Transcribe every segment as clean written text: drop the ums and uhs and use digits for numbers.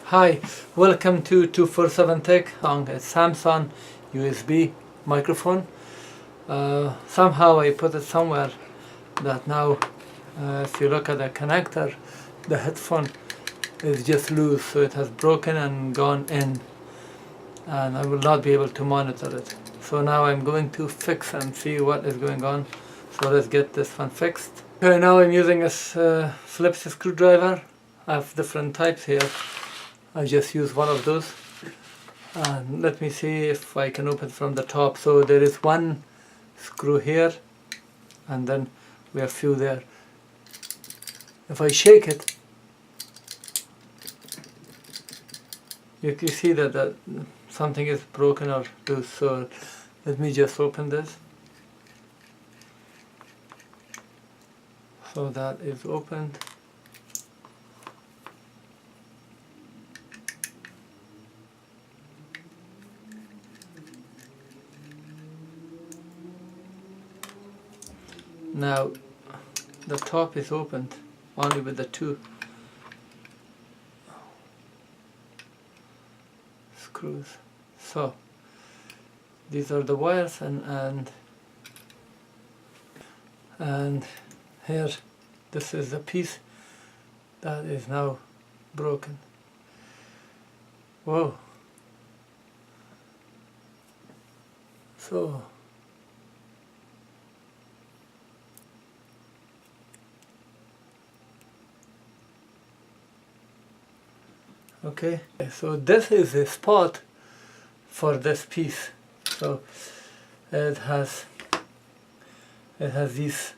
Hi, welcome to 247 Tech on a Samson USB microphone. Somehow I put it somewhere that now if you look at the connector, the headphone is just loose, so it has broken and gone in, and I will not be able to monitor it. So now I'm going to fix and see what is going on. So let's get this one fixed. Okay, now I'm using a Phillips screwdriver. I have different types here. I just use one of those, and let me see if I can open from the top. So there is one screw here, and then we have few there. If I shake it, you can see that something is broken or loose. So let me just open this. So that is opened. Now the top is opened only with the two screws. So these are the wires, and here this is the piece that is now broken. Whoa. So okay, so this is the spot for this piece. So it has these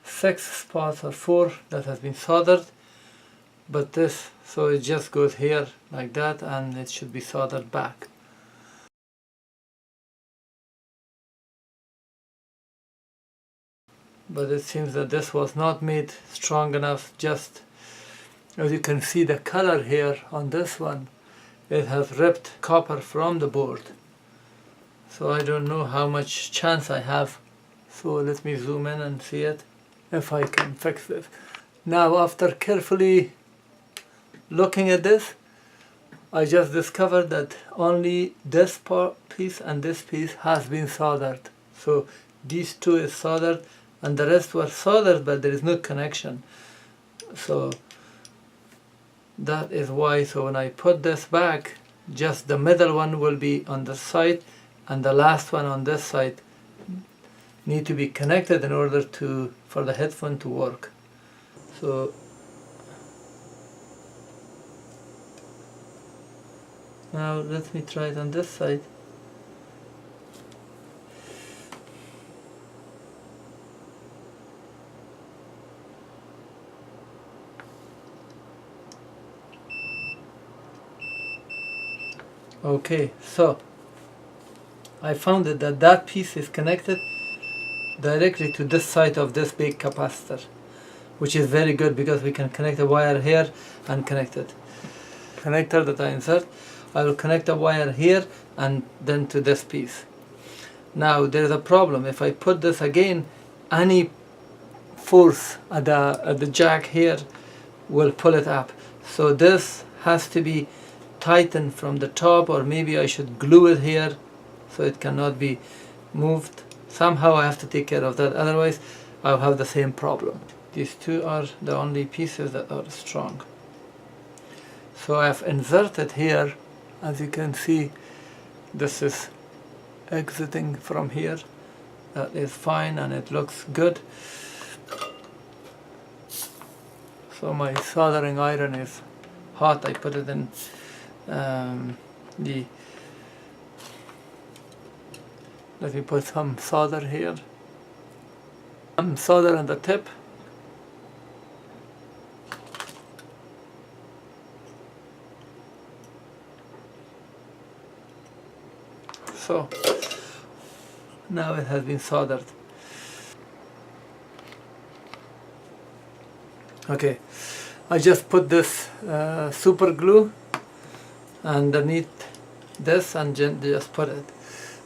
6 spots or 4 that has been soldered, but this, so it just goes here like that, and it should be soldered back. But it seems that this was not made strong enough. Just as you can see the color here on this one, it has ripped copper from the board. So I don't know how much chance I have. So let me zoom in and see it, if I can fix this. Now, after carefully looking at this, I just discovered that only this piece and this piece has been soldered. So these two is soldered, and the rest were soldered, but there is no connection. So that is why. So when I put this back, just the middle one will be on the side, and the last one on this side need to be connected in order for the headphone to work. So now let me try it on this side. Okay, so I found that piece is connected directly to this side of this big capacitor, which is very good because we can connect a wire here and connect it. Connector that I insert, I will connect a wire here and then to this piece. Now there is a problem. If I put this again, any force at the jack here will pull it up. So this has to be tightened from the top, or maybe I should glue it here so it cannot be moved. Somehow I have to take care of that, otherwise I'll have the same problem. These two are the only pieces that are strong. So I've inserted here, as you can see, this is exiting from here. That is fine, and it looks good. So my soldering iron is hot. I put it in let me put some solder here. Some solder on the tip. So now it has been soldered. Okay, I just put this super glue underneath this and just put it.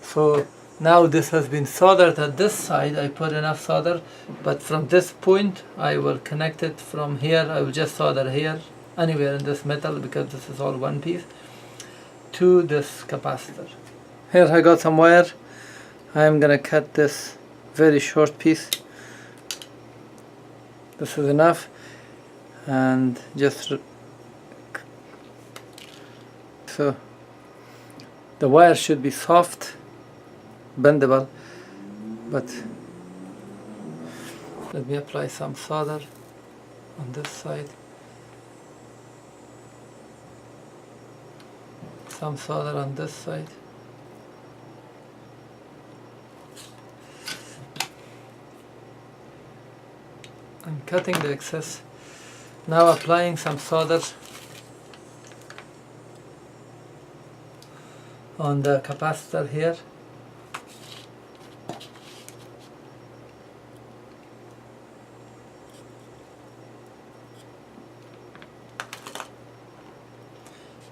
So now this has been soldered at this side. I put enough solder, but from this point I will connect it from here. I will just solder here anywhere in this metal because this is all one piece, to this capacitor. Here I got some wire. I'm gonna cut this very short piece. This is enough, and just so the wire should be soft, bendable, but let me apply some solder on this side, some solder on this side. I'm cutting the excess. Now applying some solder on the capacitor here.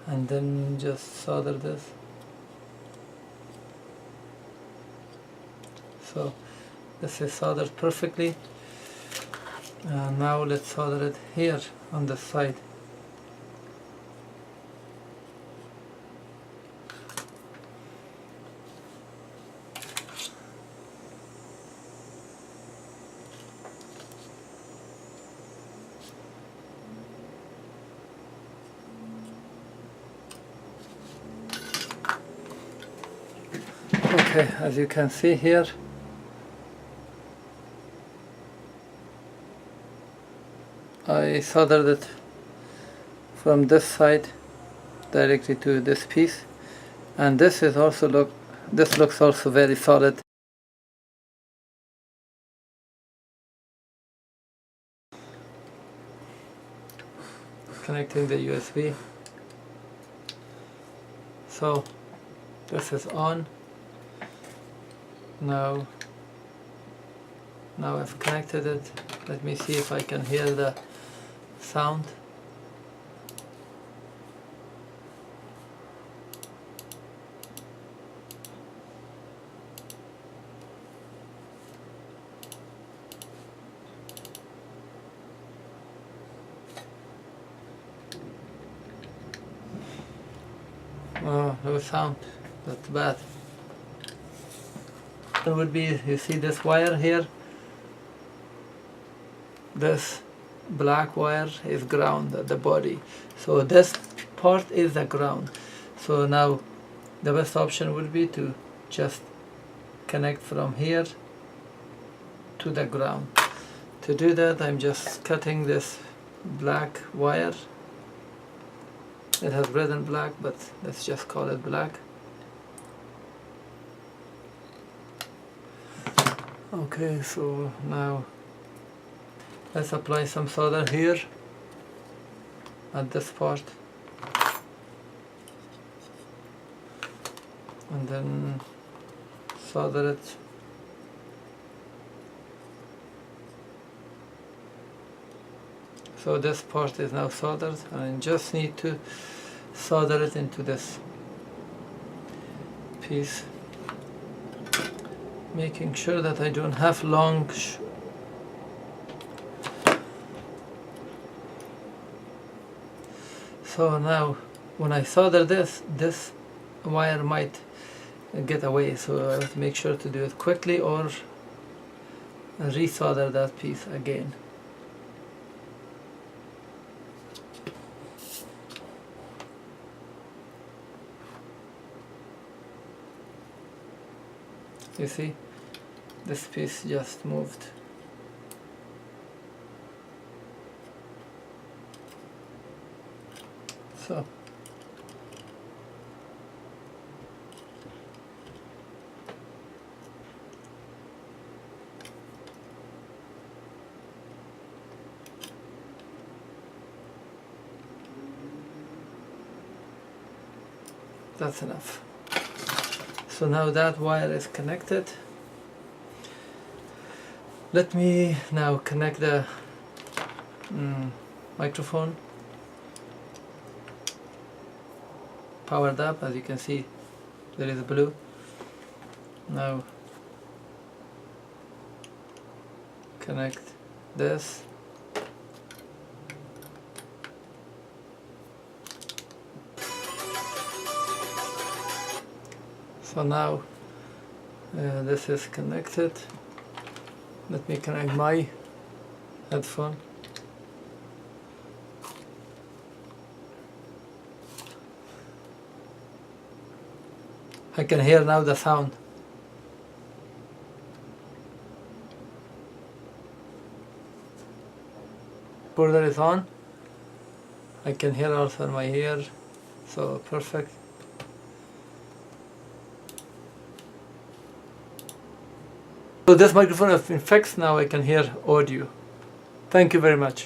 And then just solder this. So this is soldered perfectly. Now let's solder it here on the side. Okay, as you can see here, I soldered it from this side directly to this piece, and this is also this looks also very solid. Connecting the USB. So this is on. Now I've connected it. Let me see if I can hear the sound. Oh, no sound. That's bad. It would be, you see this wire here? This black wire is ground at the body. So this part is the ground. So now the best option would be to just connect from here to the ground. To do that, I'm just cutting this black wire. It has red and black, but let's just call it black. Okay, so now let's apply some solder here at this part, and then solder it. So this part is now soldered, and I just need to solder it into this piece, making sure that I don't have long so now when I solder this wire might get away, so I have to make sure to do it quickly or resolder that piece again. You see, this piece just moved. So that's enough. So now that wire is connected. Let me now connect the microphone. Powered up, as you can see, there is a blue. Now connect this. So now this is connected. Let me connect my headphone. I can hear now the sound. Border is on. I can hear also in my ear, so perfect. So this microphone has been fixed, now I can hear audio. Thank you very much.